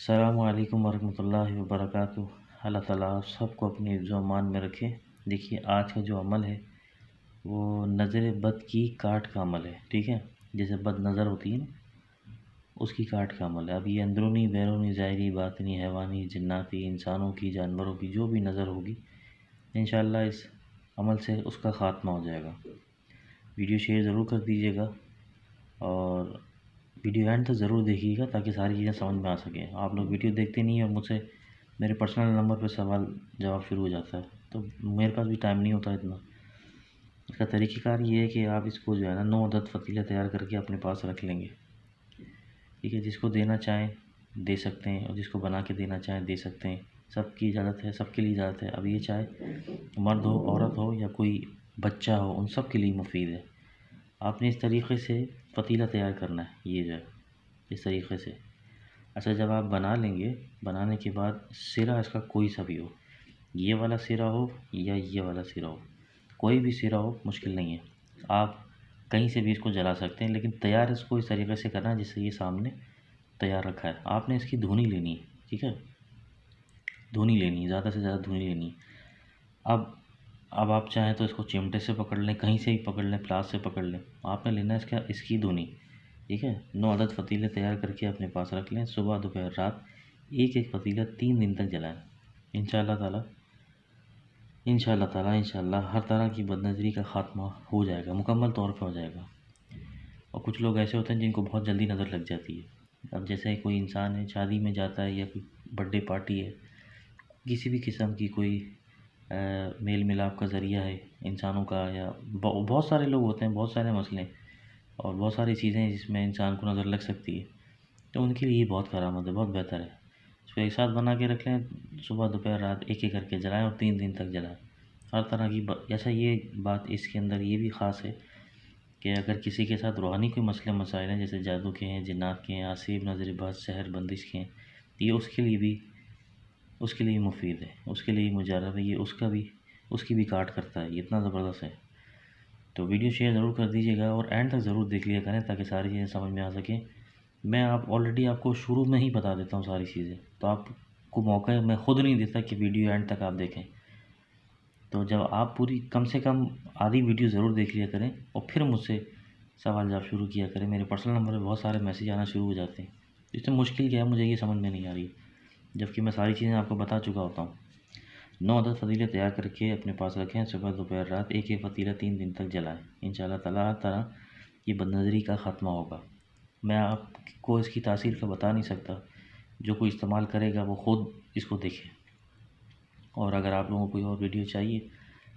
अस्सलामुअलैकुम वरहमतुल्लाहि वबरकातुहू। अल्लाह ताला आप सबको अपने हिफ्ज़ व अमान में रखे। देखिए, आज का जो अमल है वो नज़र बद की काट का अमल है। ठीक है, जैसे बद नज़र होती है ना, उसकी काट का अमल है। अब ये अंदरूनी, बैरूनी, ज़ाहिरी, बातिनी, हैवानी, जन्नाती, इंसानों की, जानवरों की जो भी नज़र होगी, इंशाअल्लाह इस अमल से उसका ख़ात्मा हो जाएगा। वीडियो शेयर ज़रूर कर दीजिएगा और वीडियो एंड तक ज़रूर देखिएगा ताकि सारी चीज़ें समझ में आ सकें। आप लोग वीडियो देखते नहीं हैं और मुझसे मेरे पर्सनल नंबर पर सवाल जवाब शुरू हो जाता है, तो मेरे पास भी टाइम नहीं होता इतना। इसका तरीक़ेकार ये है कि आप इसको जो है ना 9 अदद फ़तीला तैयार करके अपने पास रख लेंगे। ठीक है, जिसको देना चाहें दे सकते हैं और जिसको बना के देना चाहें दे सकते हैं। सबकी इजाज़त है, सबके लिए इजाज़त है। अब ये चाहे मर्द हो, औरत हो या कोई बच्चा हो, उन सब के लिए मुफीद है। आपने इस तरीक़े से पतीला तैयार करना है, ये जो है इस तरीक़े से। अच्छा, जब आप बना लेंगे, बनाने के बाद सिरा इसका कोई सा भी हो, ये वाला सिरा हो या ये वाला सिरा हो, कोई भी सिरा हो, मुश्किल नहीं है। आप कहीं से भी इसको जला सकते हैं, लेकिन तैयार इसको इस तरीक़े से करना है जैसे ये सामने तैयार रखा है। आपने इसकी धुनी लेनी है। ठीक है, धुनी लेनी है, ज़्यादा से ज़्यादा धुनी लेनी है। अब आप चाहें तो इसको चिमटे से पकड़ लें, कहीं से भी पकड़ लें, प्लास से पकड़ लें। आपने लेना है इसकी धुनी। ठीक है, 9 अदद फ़तीले तैयार करके अपने पास रख लें। सुबह, दोपहर, रात एक फ़तीला 3 दिन तक जलाएं। इंशाअल्लाह ताला हर तरह की बदनज़री का ख़ात्मा हो जाएगा, मुकम्मल तौर पे हो जाएगा। और कुछ लोग ऐसे होते हैं जिनको बहुत जल्दी नज़र लग जाती है। अब जैसे कोई इंसान है, शादी में जाता है या कोई बर्थडे पार्टी है, किसी भी किस्म की कोई मेल मिलाप का ज़रिया है इंसानों का, या बहुत सारे लोग होते हैं, बहुत सारे मसले और बहुत सारी चीज़ें जिसमें इंसान को नज़र लग सकती है, तो उनके लिए ये बहुत करामत है, बहुत बेहतर है। इसको एक साथ बना के रख लें, सुबह, दोपहर, रात एक करके जलाएं और 3 दिन तक जलाएं। हर तरह की अच्छा, ये बात इसके अंदर ये भी ख़ास है कि अगर किसी के साथ रूहानी कोई मसले मसाइल हैं, जैसे जादू के हैं, जिन्नात के हैं, आसिब, नज़रबाज, सहर, बंदिश के हैं, ये उसके लिए मुफीद है, उसके लिए मुजारब है, ये उसकी भी काट करता है, ये इतना ज़बरदस्त है। तो वीडियो शेयर ज़रूर कर दीजिएगा और एंड तक ज़रूर देख लिया करें ताकि सारी चीज़ें समझ में आ सकें। मैं ऑलरेडी आपको शुरू में ही बता देता हूँ सारी चीज़ें, तो आपको मौका मैं ख़ुद नहीं देता कि वीडियो एंड तक आप देखें। तो जब आप पूरी कम से कम आधी वीडियो ज़रूर देख लिया करें और फिर मुझसे सवाल जवाब शुरू किया करें। मेरे पर्सनल नंबर पर बहुत सारे मैसेज आना शुरू हो जाते हैं। इसमें मुश्किल क्या है, मुझे ये समझ में नहीं आ रही, जबकि मैं सारी चीज़ें आपको बता चुका होता हूँ। 9 अदद फ़तीले तैयार करके अपने पास रखें। सुबह, दोपहर, रात एक फ़तीला 3 दिन तक जलाएं। इंशाअल्लाह ताला हर तरह की बदनज़री का ख़ात्मा होगा। मैं आपको इसकी तासीर का बता नहीं सकता, जो कोई इस्तेमाल करेगा वो ख़ुद इसको देखे। और अगर आप लोगों को कोई और वीडियो चाहिए,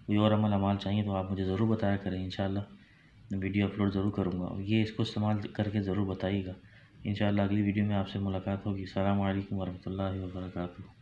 कोई और अमल चाहिए, तो आप मुझे ज़रूर बताया करें। इंशाअल्लाह मैं वीडियो अपलोड ज़रूर करूँगा और ये इसको इस्तेमाल करके ज़रूर बताइएगा। इंशाअल्लाह अगली वीडियो में आपसे मुलाकात होगी। अस्सलामु अलैकुम वरहमतुल्लाहि वबरकातुहू।